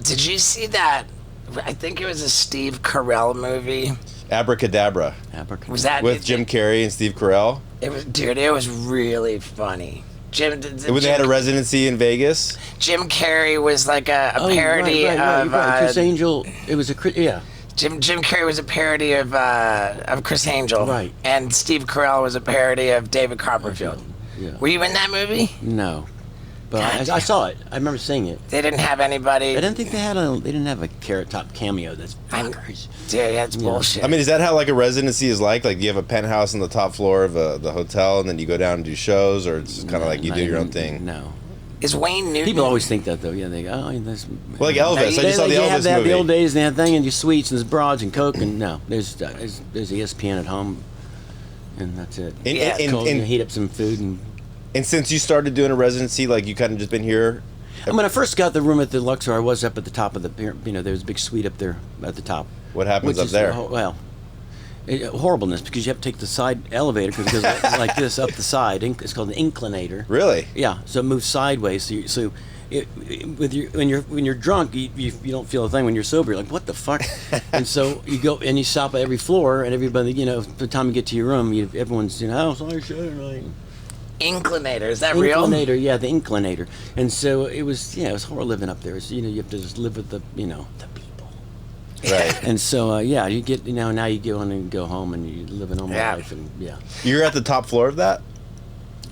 Did you see that? I think it was a Steve Carell movie. Abracadabra. Was that with Jim Carrey and Steve Carell? It was, dude. It was really funny. When they had a residency in Vegas. Jim Carrey was like a parody of Chris Angel. It was Jim Carrey was a parody of Chris Angel. Right. And Steve Carell was a parody of David Copperfield. Yeah. Were you in that movie? No. But I saw it. I remember seeing it. They didn't have anybody. I didn't think they didn't have a Carrot Top cameo. That's fuckers. Dude, that's bullshit. I mean, is that how like a residency is like? Like you have a penthouse on the top floor of the hotel, and then you go down and do shows, or it's kind of like you do your own thing? No. Is Wayne Newton? People always think that though. Yeah, they go, this. Well, like Elvis. I just saw the Elvis movie. The old days, and they had thing, and your suites, and there's broads and coke, and no, there's ESPN at home, and that's it. And heat up some food And since you started doing a residency, like you kind of just been here? When I first got the room at the Luxor, I was up at the top of the, there was a big suite up there at the top. What happens up there? Horribleness, because you have to take the side elevator, because it goes like this up the side. It's called an inclinator. Really? Yeah, so it moves sideways. When you're drunk, you don't feel a thing. When you're sober, you're like, what the fuck? And so you go and you stop at every floor, and everybody, by the time you get to your room, everyone's, oh, sorry, Inclinator, is that real? Inclinator, yeah, the inclinator. And so it was horrible living up there. You have to just live with the people. Right. And so you get now you go in and go home and you live a normal life, and You're at the top floor of that?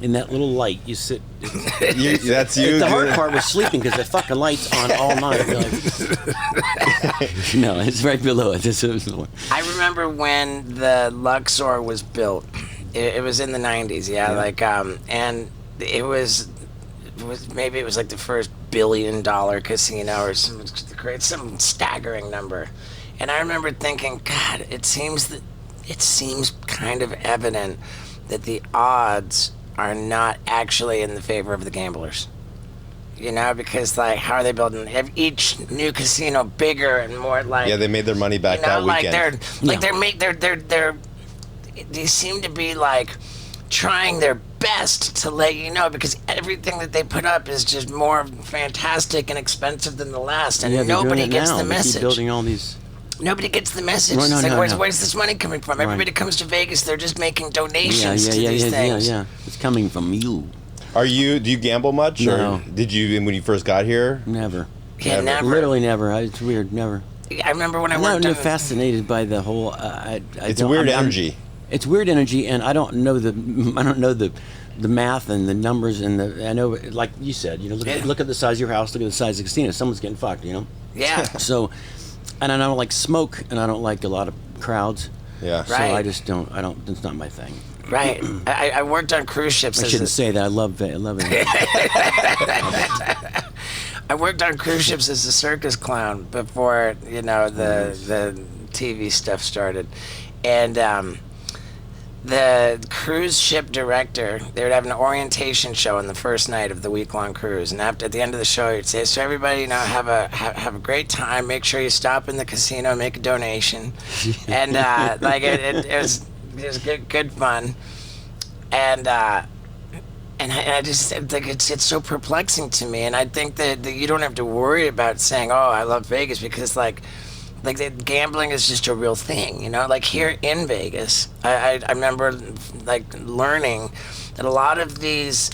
In that little light, you sit. That's you. The hard part was sleeping because the fucking light's on all night. No, it's right below it. I remember when the Luxor was built. It was in the 90s, and it was like the first $1 billion casino or some staggering number. And I remember thinking, God, it seems kind of evident that the odds are not actually in the favor of the gamblers. Because like, how are they building each new casino bigger and more like? Yeah, they made their money back that weekend. They seem to be like trying their best to let you know, because everything that they put up is just more fantastic and expensive than the last, and nobody gets the message. They keep building all these. Nobody gets the message. Where's this money coming from? Everybody comes to Vegas, they're just making donations to these things. Yeah. It's coming from you. Do you gamble much? No. Or did you when you first got here? Never. Yeah, never. Literally never. It's weird. Never. I remember when I worked. I'm fascinated by the whole. It's weird energy. It's weird energy, and I don't know the math and the numbers, and I know, like you said, look at the size of your house, look at the size of the casino. Someone's getting fucked, Yeah. So, and I don't like smoke, and I don't like a lot of crowds. Yeah. So I just don't. It's not my thing. Right. I worked on cruise ships. I shouldn't say that. I love it. I worked on cruise ships as a circus clown before the TV stuff started, and the cruise ship director, they would have an orientation show on the first night of the week-long cruise, and at the end of the show, he'd say, "So everybody, have a great time. Make sure you stop in the casino, make a donation," and it was good fun, and I just think it's so perplexing to me, and I think that you don't have to worry about saying, "Oh, I love Vegas," because like gambling is just a real thing, Like here in Vegas, I remember like learning that a lot of these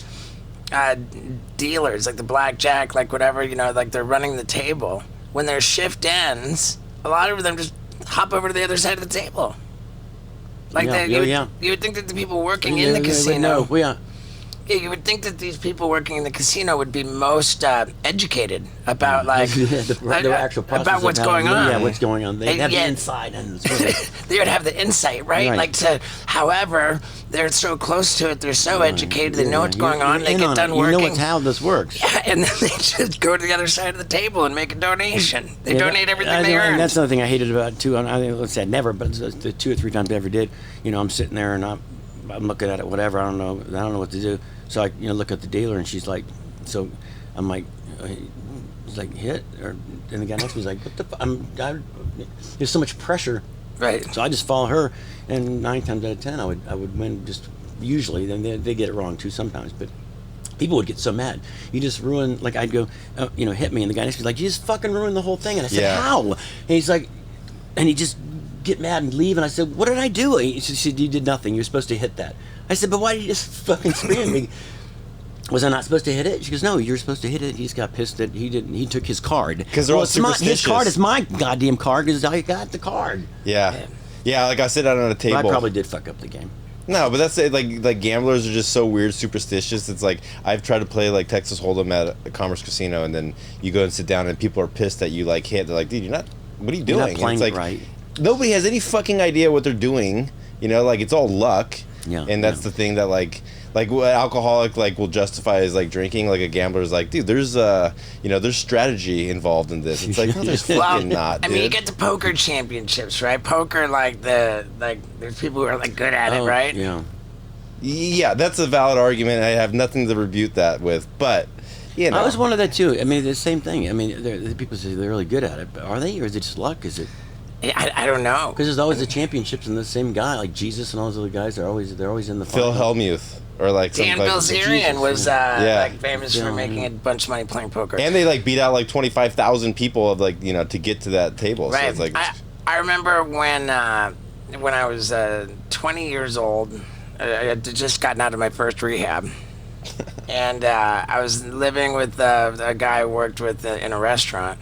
dealers, like the blackjack, like whatever, like they're running the table. When their shift ends, a lot of them just hop over to the other side of the table. Like you would think that the people working in the casino. Yeah, you would think that these people working in the casino would be most educated about the actual process about what's going on. Yeah, what's going on. They have the inside, and they would have the insight, right? However, they're so close to it. They're so educated. They know what's going on. They get done working. You know how this works. Yeah, and then they just go to the other side of the table and make a donation. They donate everything they earn. And that's another thing I hated about it too. Let's say never, but the 2 or 3 times I ever did. I'm sitting there and I'm looking at it. Whatever. I don't know what to do. So I look at the dealer, and she's like, so I'm like, he's like, hit, and the guy next to me is like, what the there's so much pressure. Right. So I just follow her, and 9 times out of 10 I would win, just usually. Then they get it wrong too sometimes, but People would get so mad. You just ruined, like, I'd go, hit me, and the guy next to me was like, you just fucking ruined the whole thing. And I said, Yeah. how? And he's like, and he just get mad and leave. And I said, what did I do? He said, you did nothing. You were supposed to hit that. I said, but why did you just fucking scream at me? Was I not supposed to hit it? She goes, no, you're supposed to hit it. He just got pissed that he didn't. He took his card. Because they're all it's my, superstitious. his card is my goddamn card because I got the card. Yeah. Yeah, like I sit down on a table. But I probably did fuck up the game. No, but that's it. Like gamblers are just so weird, superstitious. It's like I've tried to play like Texas Hold'em at a Commerce Casino, and then you go and sit down, and people are pissed that you like hit. They're like, dude, you're not. What are you doing? You're not playing it's like, right. Nobody has any fucking idea what they're doing. Like it's all luck. Yeah. And that's the thing that like what alcoholic will justify is like drinking. Like a gambler is like, dude, there's there's strategy involved in this. It's like, no, there's fucking not. Dude. I mean, you get the poker championships, right? Poker, there's people who are like good at it, right? Yeah. Yeah, that's a valid argument. I have nothing to refute that with, but I was one of that too. I mean, the same thing. I mean, people say they're really good at it, but are they, or is it just luck? Is it? I don't know. Because there's always the championships, and the same guy, like Jesus and all those other guys, they're always in the Phil final. Hellmuth or like Dan something Bilzerian was famous for Yeah. making a bunch of money playing poker. and they beat out 25,000 people of to get to that table. Right. So it's like I remember when I was 20 years old, I had just gotten out of my first rehab, and I was living with a guy I worked with in a restaurant.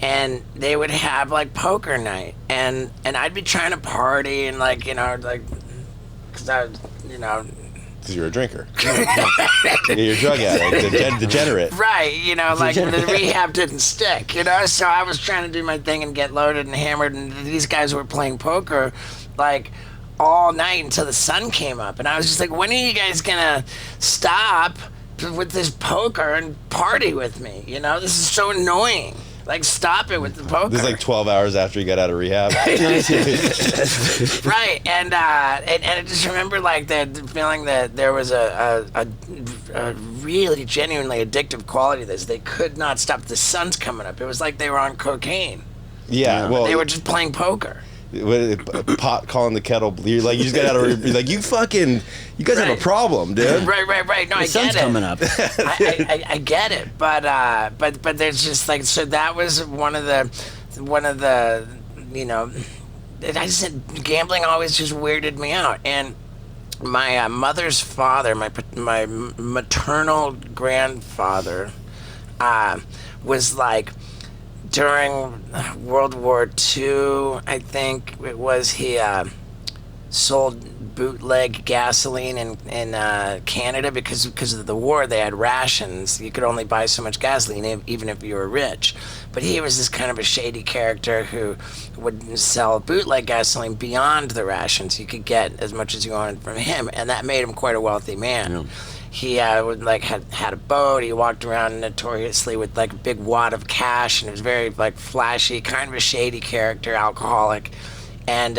And they would have poker night, and I'd be trying to party and because I because you're a drinker, you're a drug addict, degenerate. right, the rehab didn't stick, so I was trying to do my thing and get loaded and hammered, and these guys were playing poker all night until the sun came up, and I was just like, when are you guys gonna stop with this poker and party with me? This is so annoying. Stop it with the poker. This is 12 hours after you got out of rehab. Right, and I just remember the feeling that there was a really genuinely addictive quality to this. They could not stop. The sun's coming up. It was like they were on cocaine. Yeah, well, They were just playing poker. Pot calling the kettle black. You just got out of you guys have a problem, dude. Right. No, The I sun's get it. coming up. I get it, but there's just so that was one of the I said gambling always just weirded me out, and my mother's father, my maternal grandfather, was during World War II, I think it was, he sold bootleg gasoline in Canada because of the war. They had rations. You could only buy so much gasoline even if you were rich. But he was this kind of a shady character who would sell bootleg gasoline beyond the rations. You could get as much as you wanted from him, and that made him quite a wealthy man. Yeah. He had a boat. He walked around notoriously with a big wad of cash, and it was very flashy, kind of a shady character, alcoholic, and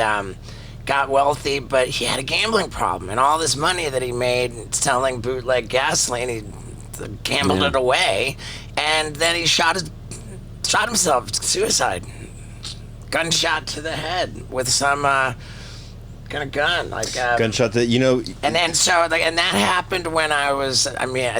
got wealthy. But he had a gambling problem, and all this money that he made selling bootleg gasoline, he gambled it away, and then he shot himself, suicide, gunshot to the head with some kind of gun, gunshot that and that happened when I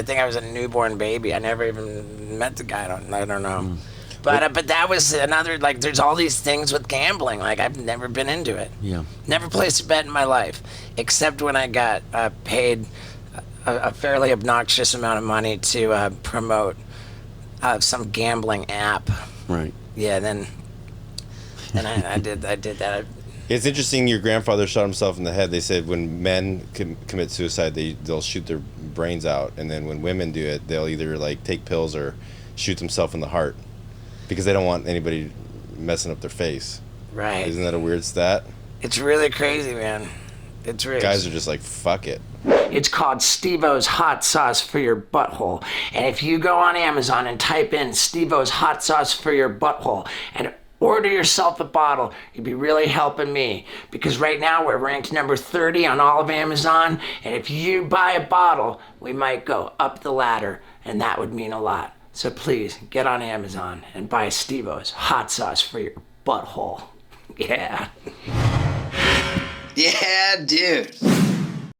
think I was a newborn baby. I never even met the guy. I don't know. But that was another, there's all these things with gambling. I've never been into it. Yeah. Never placed a bet in my life, except when I got paid a fairly obnoxious amount of money to promote some gambling app. Right. Yeah, then I did that. It's interesting. Your grandfather shot himself in the head. They said when men commit suicide, they'll shoot their brains out, and then when women do it, they'll either take pills or shoot themselves in the heart because they don't want anybody messing up their face. Right. Isn't that a weird stat? It's really crazy, man. It's really. Guys are just fuck it. It's called Steve-O's Hot Sauce for Your Butthole. And if you go on Amazon and type in Steve-O's Hot Sauce for Your Butthole and order yourself a bottle, you'd be really helping me. Because right now we're ranked number 30 on all of Amazon. And if you buy a bottle, we might go up the ladder. And that would mean a lot. So please get on Amazon and buy Steve-O's Hot Sauce for Your Butthole. Yeah. Yeah, dude.